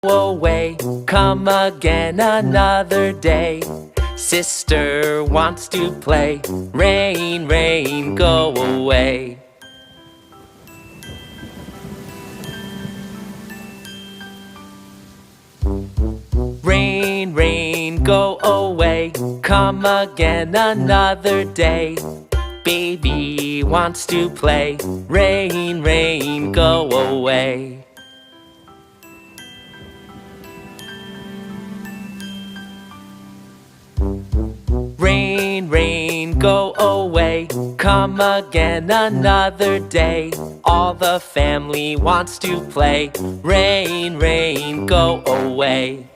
away, come again another day. Sister wants to play. Rain, rain, go away. Rain, rain, go away, come again another day. Baby wants to play. Rain, rain, go away. Rain, rain, go away, come again another day. All the family wants to play. Rain, rain, go away.